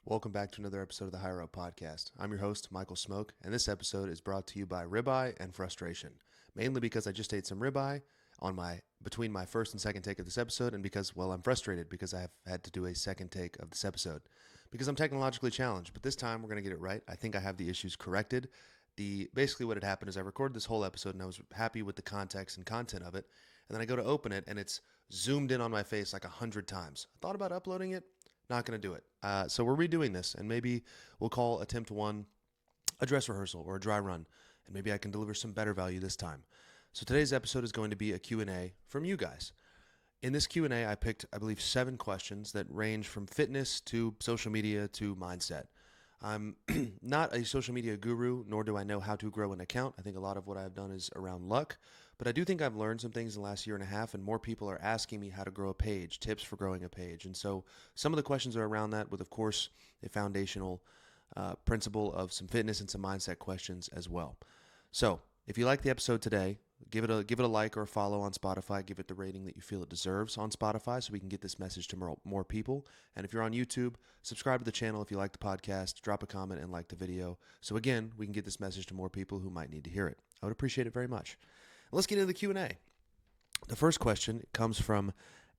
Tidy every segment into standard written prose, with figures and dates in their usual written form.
Welcome back to another episode of the HigherUp podcast. I'm your host, Michael Smoke, and this episode is brought to you by ribeye and frustration. Mainly because I just ate some ribeye between my first and second take of this episode, and because, I'm frustrated because I have had to do a second take of this episode. Because I'm technologically challenged, but this time we're going to get it right. I think I have the issues corrected. Basically what had happened is I recorded this whole episode and I was happy with the context and content of it, and then I go to open it and it's zoomed in on my face like 100 times. I thought about uploading it. Not going to do it. So we're redoing this, and maybe we'll call attempt one a dress rehearsal or a dry run, and maybe I can deliver some better value this time. So today's episode is going to be a Q&A from you guys. In this Q&A, I picked, I believe, 7 questions that range from fitness to social media to mindset. I'm not a social media guru, nor do I know how to grow an account. I think a lot of what I've done is around luck, but I do think I've learned some things in the last year and a half, and more people are asking me how to grow a page, tips for growing a page. And so some of the questions are around that with, of course, a foundational principle of some fitness and some mindset questions as well. So if you like the episode today, give it a like or a follow on Spotify. Give it the rating that you feel it deserves on Spotify so we can get this message to more people. And if you're on YouTube, subscribe to the channel if you like the podcast, drop a comment and like the video. So again, we can get this message to more people who might need to hear it. I would appreciate it very much. Let's get into the Q&A. The first question comes from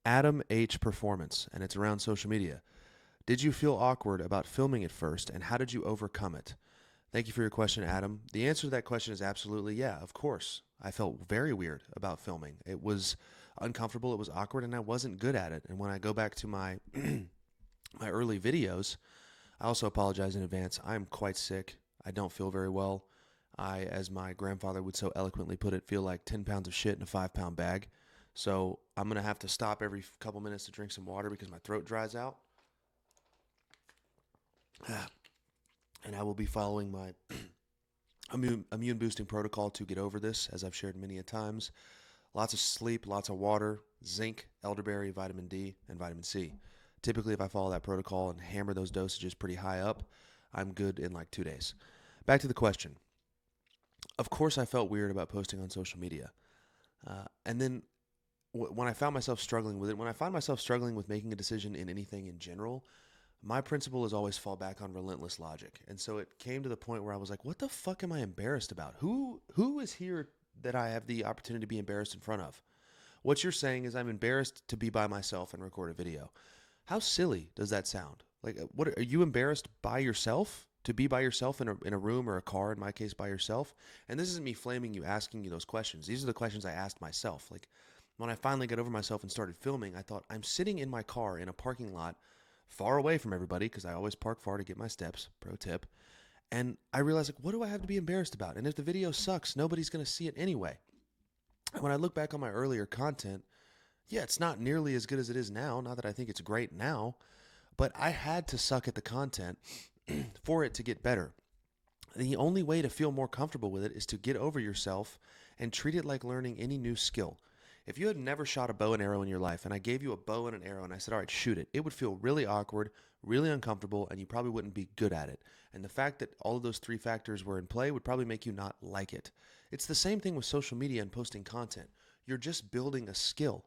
Adam H. Performance, and it's around social media. Did you feel awkward about filming at first, and how did you overcome it? Thank you for your question, Adam. The answer to that question is absolutely yeah, of course. I felt very weird about filming. It was uncomfortable, it was awkward, and I wasn't good at it. And when I go back to my my early videos, I also apologize in advance. I'm quite sick. I don't feel very well. I, as my grandfather would so eloquently put it, feel like 10 pounds of shit in a 5-pound bag. So I'm going to have to stop every couple minutes to drink some water because my throat dries out. And I will be following my immune boosting protocol to get over this, as I've shared many a times. Lots of sleep, lots of water, zinc, elderberry, vitamin D, and vitamin C. Typically, if I follow that protocol and hammer those dosages pretty high up, I'm good in like 2 days. Back to the question. Of course, I felt weird about posting on social media. And then when I found myself struggling with it, when I find myself struggling with making a decision in anything in general, my principle is always fall back on relentless logic. And so it came to the point where I was like, what the fuck am I embarrassed about? Who is here that I have the opportunity to be embarrassed in front of? What you're saying is I'm embarrassed to be by myself and record a video. How silly does that sound? Like, what are you embarrassed by yourself? To be by yourself in a room or a car, in my case, by yourself? And this isn't me flaming you, asking you those questions. These are the questions I asked myself. Like, when I finally got over myself and started filming, I thought, I'm sitting in my car in a parking lot far away from everybody, because I always park far to get my steps, pro tip. And I realized, like, what do I have to be embarrassed about? And if the video sucks, nobody's going to see it anyway. And when I look back on my earlier content, yeah, it's not nearly as good as it is now. Not that I think it's great now, but I had to suck at the content for it to get better. The only way to feel more comfortable with it is to get over yourself and treat it like learning any new skill. If you had never shot a bow and arrow in your life and I gave you a bow and an arrow and I said, all right, shoot it, it would feel really awkward, really uncomfortable, and you probably wouldn't be good at it. And the fact that all of those 3 factors were in play would probably make you not like it. It's the same thing with social media and posting content. You're just building a skill.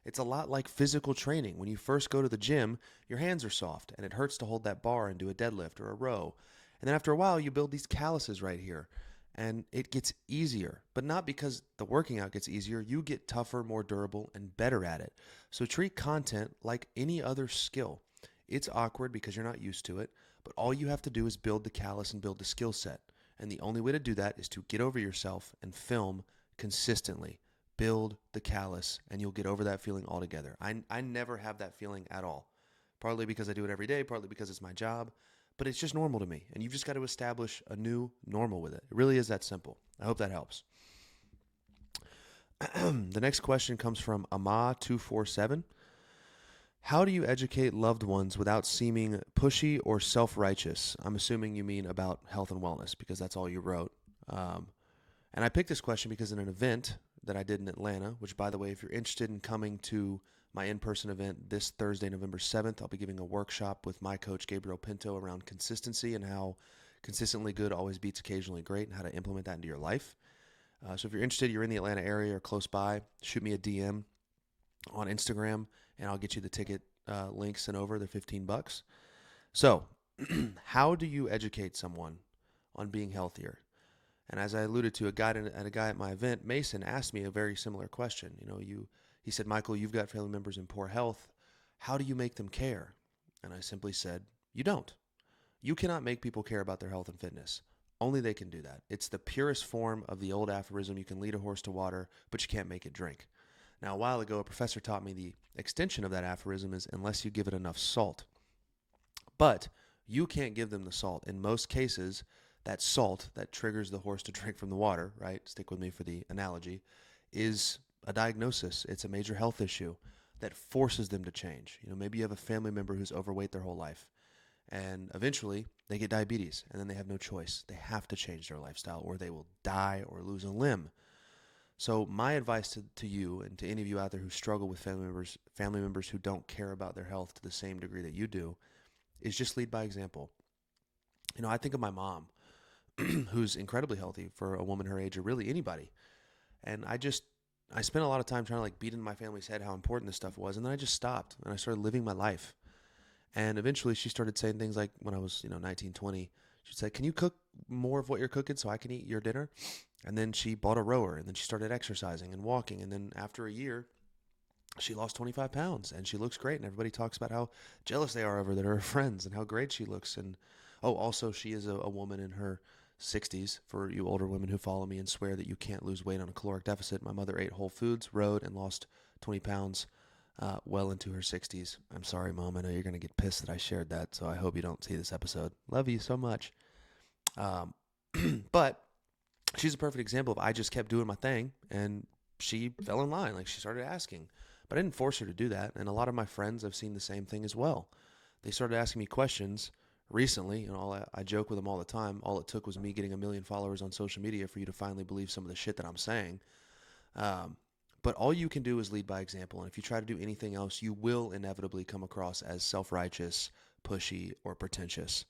It's a lot like physical training. When you first go to the gym, your hands are soft and it hurts to hold that bar and do a deadlift or a row. And then after a while, you build these calluses right here and it gets easier, but not because the working out gets easier. You get tougher, more durable, and better at it. So treat content like any other skill. It's awkward because you're not used to it, but all you have to do is build the callus and build the skill set. And the only way to do that is to get over yourself and film consistently. Build the callus, and you'll get over that feeling altogether. I never have that feeling at all, partly because I do it every day, partly because it's my job, but it's just normal to me, and you've just got to establish a new normal with it. It really is that simple. I hope that helps. The next question comes from Ama247. How do you educate loved ones without seeming pushy or self-righteous? I'm assuming you mean about health and wellness, because that's all you wrote. And I picked this question because in an event that I did in Atlanta, which, by the way, if you're interested in coming to my in-person event this Thursday, November 7th, I'll be giving a workshop with my coach, Gabriel Pinto, around consistency and how consistently good always beats occasionally great and how to implement that into your life. So if you're interested, you're in the Atlanta area or close by, shoot me a DM on Instagram, and I'll get you the ticket link sent over. They're $15. So How do you educate someone on being healthier? And as I alluded to, a guy at my event, Mason, asked me a very similar question. He said, Michael, you've got family members in poor health. How do you make them care? And I simply said, you don't. You cannot make people care about their health and fitness. Only they can do that. It's the purest form of the old aphorism, you can lead a horse to water, but you can't make it drink. Now, a while ago, a professor taught me the extension of that aphorism is unless you give it enough salt. But you can't give them the salt. In most cases, that salt that triggers the horse to drink from the water, right? Stick with me for the analogy, is a diagnosis. It's a major health issue that forces them to change. Maybe you have a family member who's overweight their whole life, and eventually they get diabetes, and then they have no choice. They have to change their lifestyle or they will die or lose a limb. So my advice to you and to any of you out there who struggle with family members who don't care about their health to the same degree that you do, is just lead by example. I think of my mom, who's incredibly healthy for a woman her age or really anybody. And I spent a lot of time trying to beat into my family's head how important this stuff was. And then I just stopped and I started living my life. And eventually she started saying things like when I was, 19, 20, she'd say, can you cook more of what you're cooking so I can eat your dinner? And then she bought a rower and then she started exercising and walking. And then after a year, she lost 25 pounds and she looks great. And everybody talks about how jealous they are of her that are her friends and how great she looks. And also she is a woman in her 60s, for you older women who follow me and swear that you can't lose weight on a caloric deficit. My mother ate whole foods, rode, and lost 20 pounds well into her 60s. I'm sorry, Mom. I know you're going to get pissed that I shared that, so I hope you don't see this episode. Love you so much. But she's a perfect example of I just kept doing my thing, and she fell in line. She started asking. But I didn't force her to do that, and a lot of my friends have seen the same thing as well. They started asking me questions recently. I joke with them all the time. All it took was me getting 1 million followers on social media for you to finally believe some of the shit that I'm saying. But all you can do is lead by example. And if you try to do anything else, you will inevitably come across as self-righteous, pushy, or pretentious.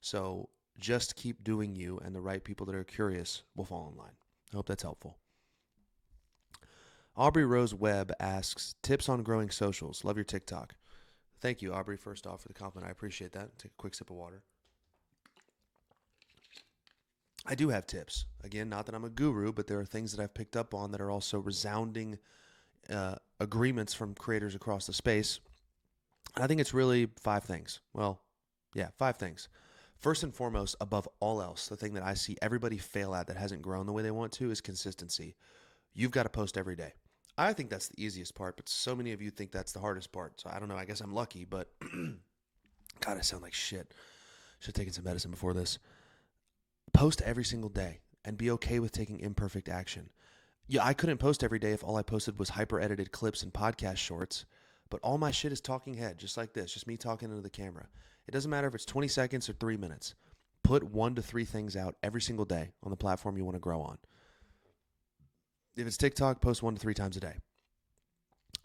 So just keep doing you, and the right people that are curious will fall in line. I hope that's helpful. Aubrey Rose Webb asks, tips on growing socials. Love your TikTok. Thank you, Aubrey, first off, for the compliment. I appreciate that. Take a quick sip of water. I do have tips. Again, not that I'm a guru, but there are things that I've picked up on that are also resounding agreements from creators across the space. And I think it's really 5 things. 5 things. First and foremost, above all else, the thing that I see everybody fail at that hasn't grown the way they want to is consistency. You've got to post every day. I think that's the easiest part, but so many of you think that's the hardest part. So I don't know. I guess I'm lucky, but God, I sound like shit. Should have taken some medicine before this. Post every single day and be okay with taking imperfect action. Yeah, I couldn't post every day if all I posted was hyper-edited clips and podcast shorts, but all my shit is talking head, just like this, just me talking into the camera. It doesn't matter if it's 20 seconds or 3 minutes. Put 1 to 3 things out every single day on the platform you want to grow on. If it's TikTok, post 1 to 3 times a day.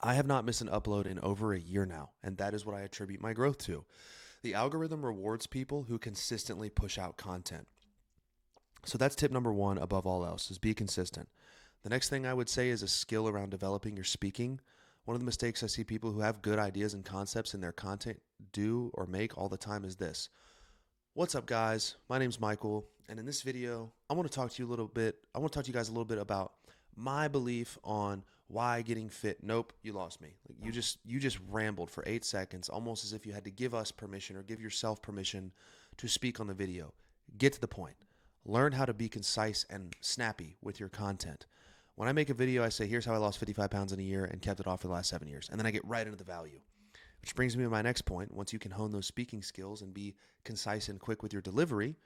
I have not missed an upload in over a year now, and that is what I attribute my growth to. The algorithm rewards people who consistently push out content. So that's tip number 1 above all else, is be consistent. The next thing I would say is a skill around developing your speaking. One of the mistakes I see people who have good ideas and concepts in their content do or make all the time is this. What's up, guys? My name's Michael, and in this video, I want to talk to you guys a little bit about my belief on why getting fit. Nope, you lost me. You just rambled for 8 seconds, almost as if you had to give us permission or give yourself permission to speak on the video. Get to the point. Learn how to be concise and snappy with your content. When I make a video, I say, here's how I lost 55 pounds in a year and kept it off for the last 7 years. And then I get right into the value. Which brings me to my next point. Once you can hone those speaking skills and be concise and quick with your delivery,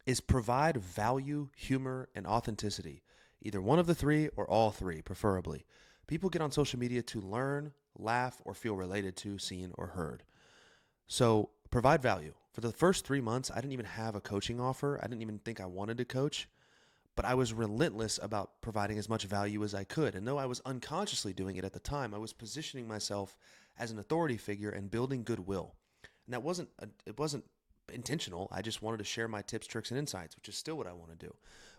is provide value, humor, and authenticity. Either one of the 3 or all 3, preferably. People get on social media to learn, laugh, or feel related to, seen, or heard. So provide value. For the first 3 months, I didn't even have a coaching offer. I didn't even think I wanted to coach, but I was relentless about providing as much value as I could. And though I was unconsciously doing it at the time, I was positioning myself as an authority figure and building goodwill. And it wasn't intentional. I just wanted to share my tips, tricks, and insights, which is still what I want to do.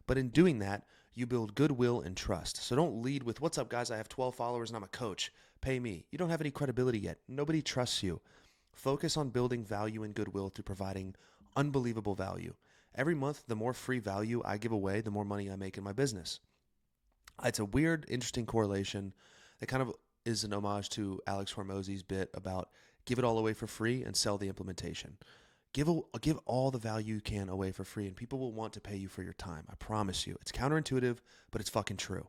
But in doing that, you build goodwill and trust. So don't lead with, what's up, guys? I have 12 followers and I'm a coach. Pay me. You don't have any credibility yet. Nobody trusts you. Focus on building value and goodwill through providing unbelievable value. Every month, the more free value I give away, the more money I make in my business. It's a weird, interesting correlation that kind of is an homage to Alex Hormozy's bit about give it all away for free and sell the implementation. Give all the value you can away for free, and people will want to pay you for your time. I promise you. It's counterintuitive, but it's fucking true.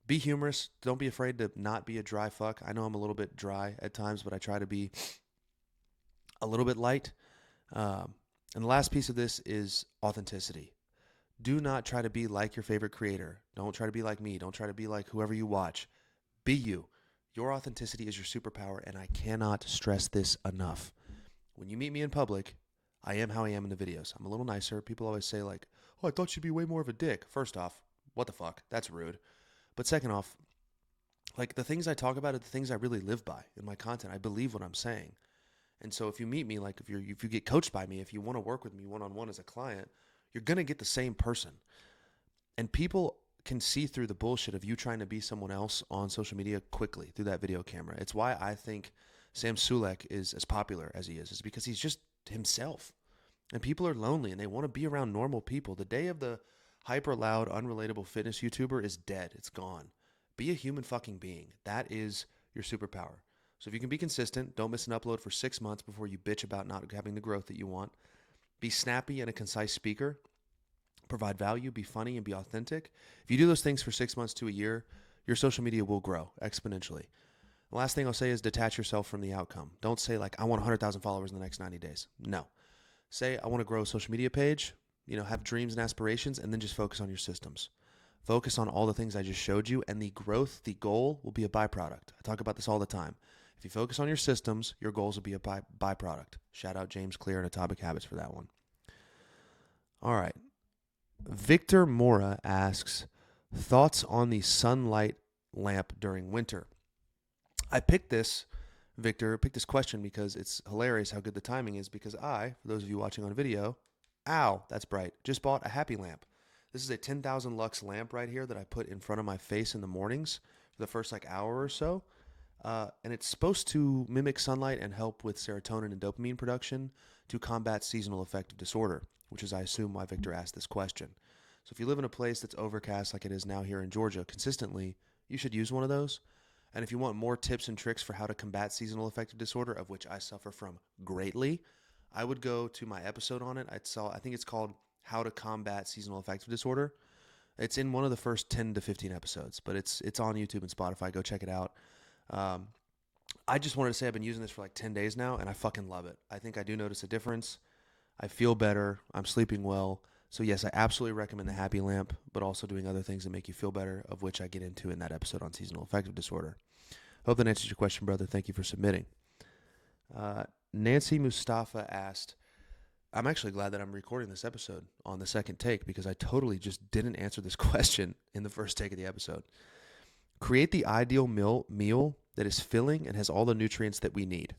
Be humorous. Don't be afraid to not be a dry fuck. I know I'm a little bit dry at times, but I try to be a little bit light. And the last piece of this is authenticity. Do not try to be like your favorite creator. Don't try to be like me. Don't try to be like whoever you watch. Be you. Your authenticity is your superpower, and I cannot stress this enough. When you meet me in public, I am how I am in the videos. I'm a little nicer. People always say like, oh, I thought you'd be way more of a dick. First off, what the fuck? That's rude. But second off, like the things I talk about are the things I really live by in my content. I believe what I'm saying. And so if you meet me, like if you get coached by me, if you want to work with me one-on-one as a client, you're going to get the same person. And people can see through the bullshit of you trying to be someone else on social media quickly through that video camera. It's why I think Sam Sulek is as popular as he is because he's just himself. And people are lonely and they want to be around normal people. The day of the hyper loud, unrelatable fitness YouTuber is dead. It's gone. Be a human fucking being. That is your superpower. So if you can be consistent, don't miss an upload for 6 months before you bitch about not having the growth that you want. Be snappy and a concise speaker. Provide value, be funny, and be authentic. If you do those things for 6 months to a year, your social media will grow exponentially. The last thing I'll say is detach yourself from the outcome. Don't say like, I want 100,000 followers in the next 90 days. No. Say, I want to grow a social media page, have dreams and aspirations, and then just focus on your systems. Focus on all the things I just showed you, and the growth, the goal will be a byproduct. I talk about this all the time. If you focus on your systems, your goals will be a byproduct. Shout out James Clear and Atomic Habits for that one. All right. Victor Mora asks, thoughts on the sunlight lamp during winter? I picked this question because it's hilarious how good the timing is because I, for those of you watching on video, ow, that's bright, just bought a happy lamp. This is a 10,000 lux lamp right here that I put in front of my face in the mornings for the first hour or so. And it's supposed to mimic sunlight and help with serotonin and dopamine production to combat seasonal affective disorder, which is, I assume, why Victor asked this question. So if you live in a place that's overcast like it is now here in Georgia consistently, you should use one of those. And if you want more tips and tricks for how to combat seasonal affective disorder, of which I suffer from greatly, I would go to my episode on it. I think it's called How to Combat Seasonal Affective Disorder. It's in one of the first 10 to 15 episodes, but it's on YouTube and Spotify. Go check it out. I just wanted to say I've been using this for like 10 days now, and I fucking love it. I think I do notice a difference. I feel better. I'm sleeping well. So yes, I absolutely recommend the Happy Lamp, but also doing other things that make you feel better, of which I get into in that episode on seasonal affective disorder. Hope that answers your question, brother. Thank you for submitting. Nancy Mustafa asked, I'm actually glad that I'm recording this episode on the second take because I totally just didn't answer this question in the first take of the episode. Create the ideal meal that is filling and has all the nutrients that we need.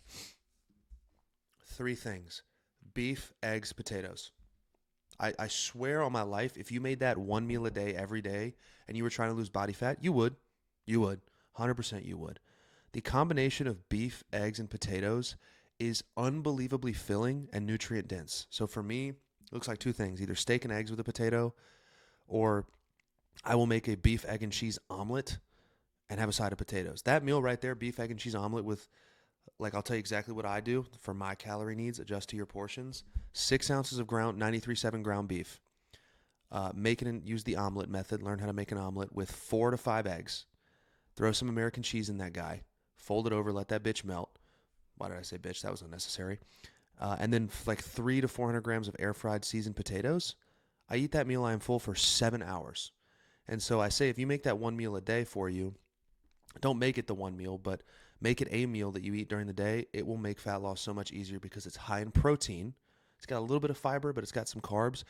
3 things. Beef, eggs, potatoes. I swear on my life, if you made that one meal a day every day and you were trying to lose body fat, you would. You would. 100% you would. The combination of beef, eggs, and potatoes is unbelievably filling and nutrient dense. So for me, it looks like 2 things. Either steak and eggs with a potato, or I will make a beef, egg, and cheese omelet and have a side of potatoes. That meal right there, beef, egg, and cheese omelet with, like, I'll tell you exactly what I do for my calorie needs. Adjust to your portions. 6 ounces of ground, 93.7 ground beef. Make it and use the omelet method. Learn how to make an omelet with 4 to 5 eggs. Throw some American cheese in that guy. Fold it over. Let that bitch melt. Why did I say bitch? That was unnecessary. And then like 300 to 400 grams of air fried seasoned potatoes. I eat that meal. I am full for 7 hours. And so I say, if you make that one meal a day for you, don't make it the one meal, but make it a meal that you eat during the day. It will make fat loss so much easier because it's high in protein. It's got a little bit of fiber, but it's got some carbs,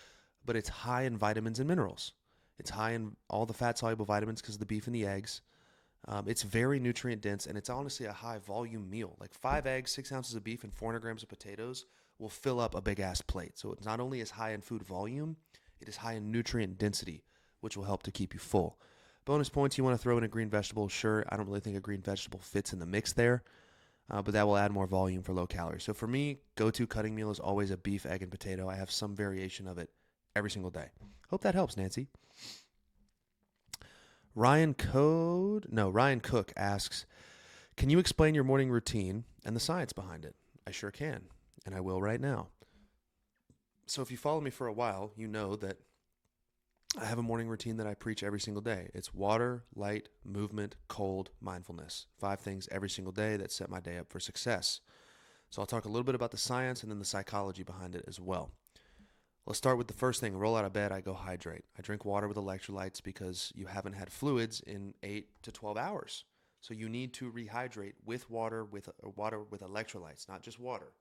but it's high in vitamins and minerals. It's high in all the fat-soluble vitamins because of the beef and the eggs. It's very nutrient dense, and it's honestly a high volume meal. Like 5 eggs, 6 ounces of beef, and 400 grams of potatoes will fill up a big-ass plate. So it not only is high in food volume, it is high in nutrient density, which will help to keep you full. Bonus points, you want to throw in a green vegetable? Sure, I don't really think a green vegetable fits in the mix there. but that will add more volume for low calories. So for me, go-to cutting meal is always a beef, egg, and potato. I have some variation of it every single day. Hope that helps, Nancy. Ryan Cook asks, can you explain your morning routine and the science behind it? I sure can, and I will right now. So if you follow me for a while, you know that I have a morning routine that I preach every single day. It's water, light, movement, cold, mindfulness. 5 things every single day that set my day up for success. So I'll talk a little bit about the science and then the psychology behind it as well. Let's start with the first thing. Roll out of bed, I go hydrate. I drink water with electrolytes because you haven't had fluids in 8 to 12 hours. So you need to rehydrate with water with electrolytes, not just water.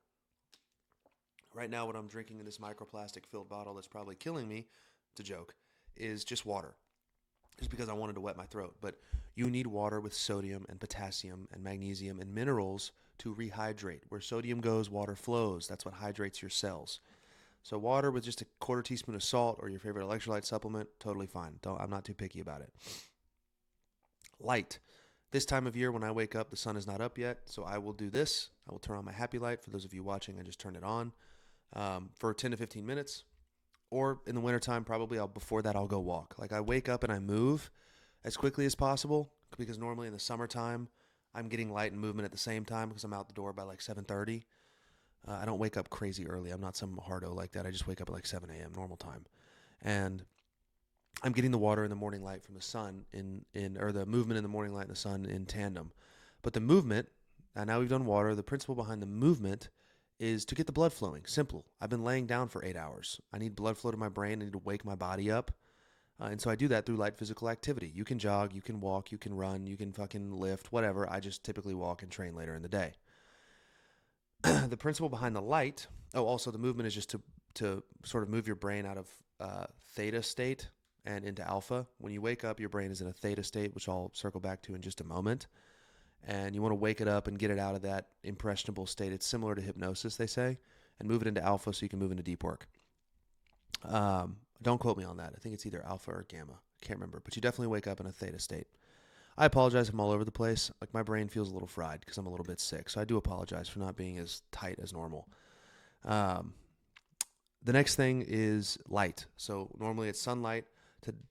Right now what I'm drinking in this microplastic filled bottle that's probably killing me, it's a joke, is just water. Just because I wanted to wet my throat. But you need water with sodium and potassium and magnesium and minerals to rehydrate. Where sodium goes, water flows. That's what hydrates your cells. So water with just a quarter teaspoon of salt or your favorite electrolyte supplement, totally fine. I'm not too picky about it. Light. This time of year when I wake up, the sun is not up yet, so I will do this. I will turn on my happy light. For those of you watching, I just turned it on for 10 to 15 minutes. Or in the wintertime, probably before that, I'll go walk. Like I wake up and I move as quickly as possible because normally in the summertime, I'm getting light and movement at the same time because I'm out the door by like 7:30. I don't wake up crazy early. I'm not some hardo like that. I just wake up at like 7 a.m. normal time. And I'm getting the water and the morning light from the sun or the movement in the morning light and the sun in tandem. But the movement, now we've done water, the principle behind the movement is to get the blood flowing. Simple. I've been laying down for 8 hours. I need blood flow to my brain. I need to wake my body up. And so I do that through light physical activity. You can jog, you can walk, you can run, you can fucking lift, whatever. I just typically walk and train later in the day. The principle behind the light, also the movement is just to sort of move your brain out of theta state and into alpha. When you wake up, your brain is in a theta state, which I'll circle back to in just a moment. And you want to wake it up and get it out of that impressionable state. It's similar to hypnosis, they say, and move it into alpha so you can move into deep work. Don't quote me on that. I think it's either alpha or gamma. I can't remember, but you definitely wake up in a theta state. I apologize if I'm all over the place. Like my brain feels a little fried because I'm a little bit sick, so I do apologize for not being as tight as normal. The next thing is light. So normally it's sunlight.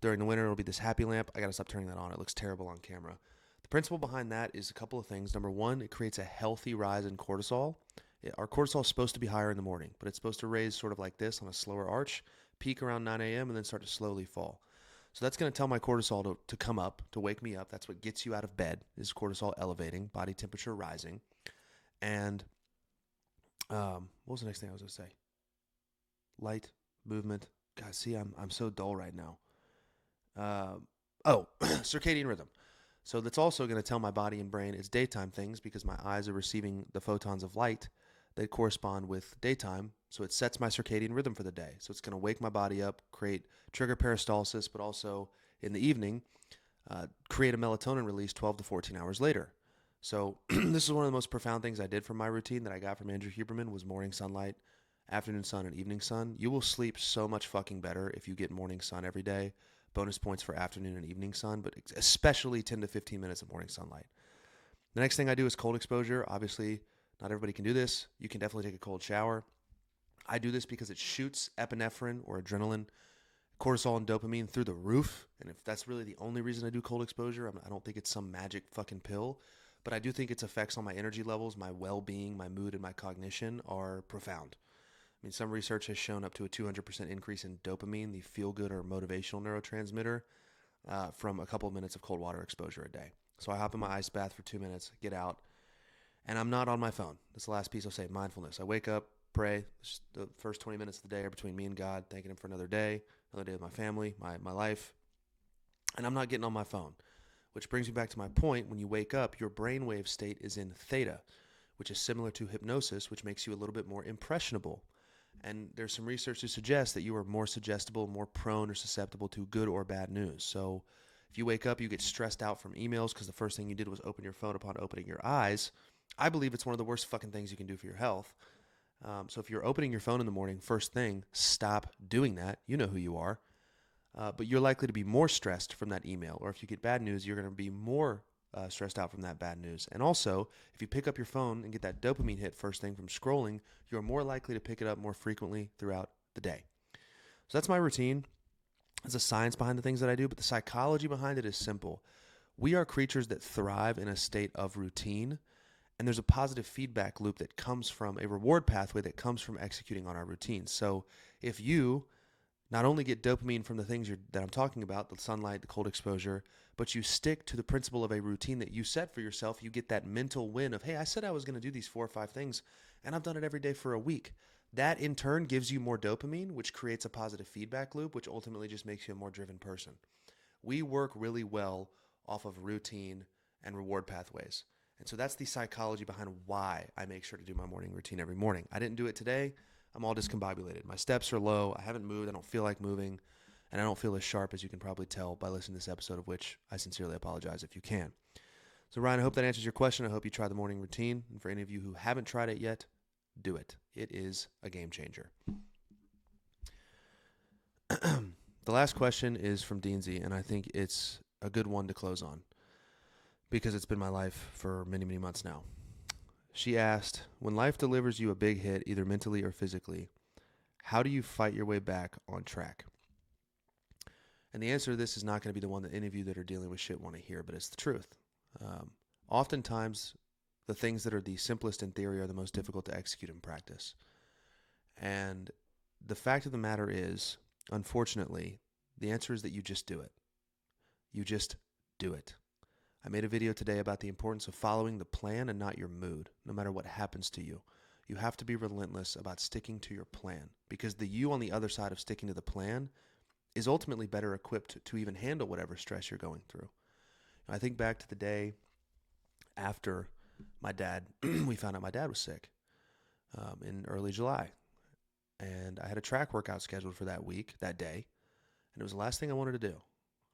During the winter, it'll be this happy lamp. I got to stop turning that on. It looks terrible on camera. The principle behind that is a couple of things. Number one, it creates a healthy rise in cortisol. Our cortisol is supposed to be higher in the morning, but it's supposed to raise sort of like this on a slower arch, peak around 9 a.m., and then start to slowly fall. So that's going to tell my cortisol to come up, to wake me up. That's what gets you out of bed, is cortisol elevating, body temperature rising. And what was the next thing I was going to say? Light, movement. God, see, I'm so dull right now. Circadian rhythm. So that's also going to tell my body and brain it's daytime things because my eyes are receiving the photons of light that correspond with daytime. So it sets my circadian rhythm for the day. So it's going to wake my body up, trigger peristalsis, but also in the evening, create a melatonin release 12 to 14 hours later. So this is one of the most profound things I did from my routine that I got from Andrew Huberman was morning sunlight, afternoon sun, and evening sun. You will sleep so much fucking better if you get morning sun every day. Bonus points for afternoon and evening sun, but especially 10 to 15 minutes of morning sunlight. The next thing I do is cold exposure. Obviously, not everybody can do this. You can definitely take a cold shower. I do this because it shoots epinephrine or adrenaline, cortisol, and dopamine through the roof. And if that's really the only reason I do cold exposure, I don't think it's some magic fucking pill. But I do think its effects on my energy levels, my well-being, my mood, and my cognition are profound. I mean, some research has shown up to a 200% increase in dopamine, the feel-good or motivational neurotransmitter, from a couple of minutes of cold water exposure a day. So I hop in my ice bath for 2 minutes, get out, and I'm not on my phone. That's the last piece I'll say, mindfulness. I wake up, pray. The first 20 minutes of the day are between me and God, thanking him for another day with my family, my life, and I'm not getting on my phone, which brings me back to my point. When you wake up, your brainwave state is in theta, which is similar to hypnosis, which makes you a little bit more impressionable. And there's some research to suggest that you are more suggestible, more prone or susceptible to good or bad news. So if you wake up, you get stressed out from emails because the first thing you did was open your phone upon opening your eyes. I believe it's one of the worst fucking things you can do for your health. So if you're opening your phone in the morning, first thing, stop doing that. You know who you are. But you're likely to be more stressed from that email. Or if you get bad news, you're going to be more stressed out from that bad news. And also, if you pick up your phone and get that dopamine hit first thing from scrolling, you're more likely to pick it up more frequently throughout the day. So that's my routine. There's a science behind the things that I do, but the psychology behind it is simple. We are creatures that thrive in a state of routine, and there's a positive feedback loop that comes from a reward pathway that comes from executing on our routines. So if you not only get dopamine from the things that I'm talking about, the sunlight, the cold exposure, but you stick to the principle of a routine that you set for yourself, you get that mental win of, hey, I said I was going to do these 4 or 5 things, and I've done it every day for a week. That in turn gives you more dopamine, which creates a positive feedback loop, which ultimately just makes you a more driven person. We work really well off of routine and reward pathways. And so that's the psychology behind why I make sure to do my morning routine every morning. I didn't do it today. I'm all discombobulated. My steps are low. I haven't moved. I don't feel like moving. And I don't feel as sharp as you can probably tell by listening to this episode, of which I sincerely apologize if you can. So Ryan, I hope that answers your question. I hope you try the morning routine. And for any of you who haven't tried it yet, do it. It is a game changer. The last question is from Deansy, and I think it's a good one to close on because it's been my life for many, many months now. She asked, when life delivers you a big hit, either mentally or physically, how do you fight your way back on track? And the answer to this is not going to be the one that any of you that are dealing with shit want to hear, but it's the truth. Oftentimes, the things that are the simplest in theory are the most difficult to execute in practice. And the fact of the matter is, unfortunately, the answer is that you just do it. You just do it. I made a video today about the importance of following the plan and not your mood, no matter what happens to you. You have to be relentless about sticking to your plan, because the you on the other side of sticking to the plan is ultimately better equipped to even handle whatever stress you're going through. I think back to the day after my dad, we found out my dad was sick in early July. And I had a track workout scheduled for that week, that day. And it was the last thing I wanted to do.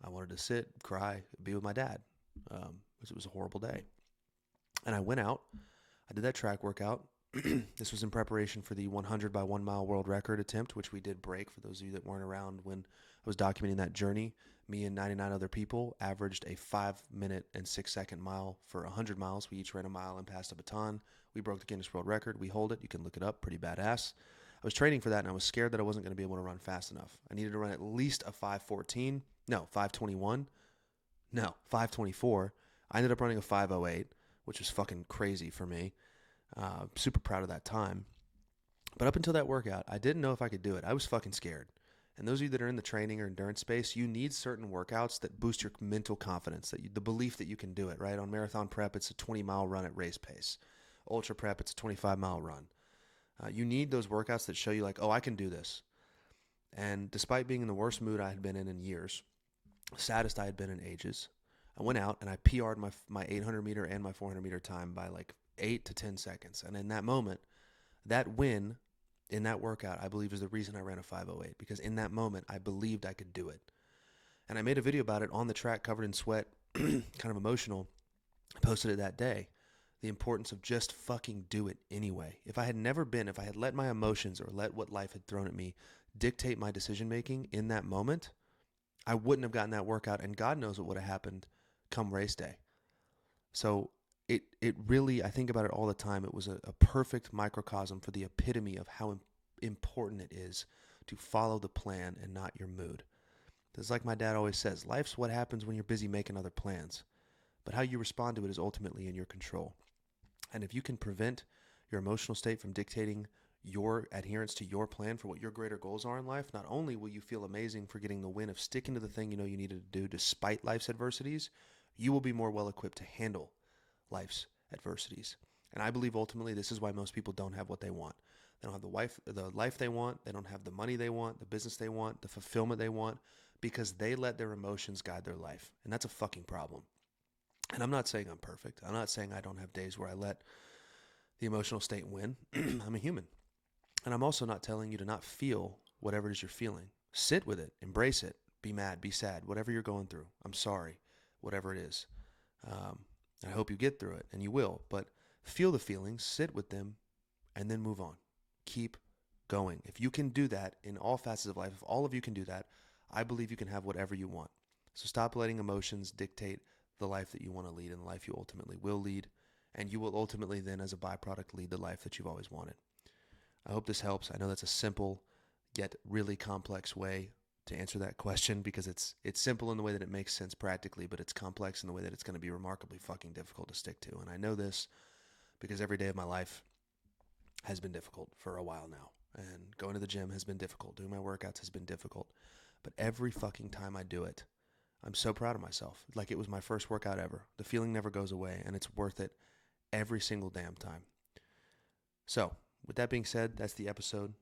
I wanted to sit, cry, be with my dad, because it was a horrible day. And I went out. I did that track workout. This was in preparation for the 100 by 1 mile world record attempt, which we did break. For those of you that weren't around when I was documenting that journey, me and 99 other people averaged a 5-minute and 6-second mile for 100 miles. We each ran a mile and passed a baton. We broke the Guinness World Record. We hold it. You can look it up. Pretty badass. I was training for that, and I was scared that I wasn't going to be able to run fast enough. I needed to run at least a 5:14. No, 5:21. No, 5:24. I ended up running a 5:08, which was fucking crazy for me. Super proud of that time. But up until that workout, I didn't know if I could do it. I was fucking scared. And those of you that are in the training or endurance space, you need certain workouts that boost your mental confidence, the belief that you can do it, right? On marathon prep, it's a 20-mile run at race pace. Ultra prep, it's a 25-mile run. You need those workouts that show you like, oh, I can do this. And despite being in the worst mood I had been in years, saddest I had been in ages, I went out and I PR'd my 800 meter and my 400 meter time by like 8 to 10 seconds. And in that moment, that win in that workout, I believe is the reason I ran a 5:08, because in that moment, I believed I could do it. And I made a video about it on the track, covered in sweat, kind of emotional. I posted it that day. The importance of just fucking do it anyway. If I had let my emotions or let what life had thrown at me dictate my decision making in that moment, I wouldn't have gotten that workout, and God knows what would have happened come race day. So it really, I think about it all the time. It was a perfect microcosm for the epitome of how important it is to follow the plan and not your mood. It's like my dad always says, life's what happens when you're busy making other plans. But how you respond to it is ultimately in your control. And if you can prevent your emotional state from dictating your adherence to your plan for what your greater goals are in life, not only will you feel amazing for getting the win of sticking to the thing you know you needed to do despite life's adversities, you will be more well equipped to handle life's adversities. And I believe ultimately this is why most people don't have what they want. They don't have the life they want. They don't have the money they want, the business they want, the fulfillment they want, because they let their emotions guide their life. And that's a fucking problem. And I'm not saying I'm perfect. I'm not saying I don't have days where I let the emotional state win. I'm a human. And I'm also not telling you to not feel whatever it is you're feeling. Sit with it. Embrace it. Be mad. Be sad. Whatever you're going through. I'm sorry. Whatever it is. I hope you get through it, and you will. But feel the feelings. Sit with them. And then move on. Keep going. If you can do that in all facets of life, if all of you can do that, I believe you can have whatever you want. So stop letting emotions dictate the life that you want to lead and the life you ultimately will lead. And you will ultimately then, as a byproduct, lead the life that you've always wanted. I hope this helps. I know that's a simple yet really complex way to answer that question, because it's simple in the way that it makes sense practically, but it's complex in the way that it's going to be remarkably fucking difficult to stick to. And I know this because every day of my life has been difficult for a while now. And going to the gym has been difficult. Doing my workouts has been difficult. But every fucking time I do it, I'm so proud of myself. Like it was my first workout ever. The feeling never goes away, and it's worth it every single damn time. So, with that being said, that's the episode.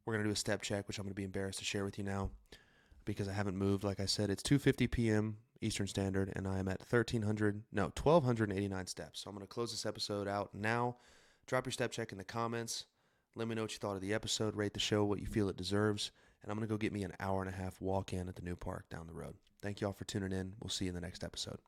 We're going to do a step check, which I'm going to be embarrassed to share with you now because I haven't moved. Like I said, it's 2:50 p.m. Eastern Standard, and I am at 1,289 steps. So I'm going to close this episode out now. Drop your step check in the comments. Let me know what you thought of the episode. Rate the show what you feel it deserves. And I'm going to go get me an hour and a half walk in at the new park down the road. Thank you all for tuning in. We'll see you in the next episode.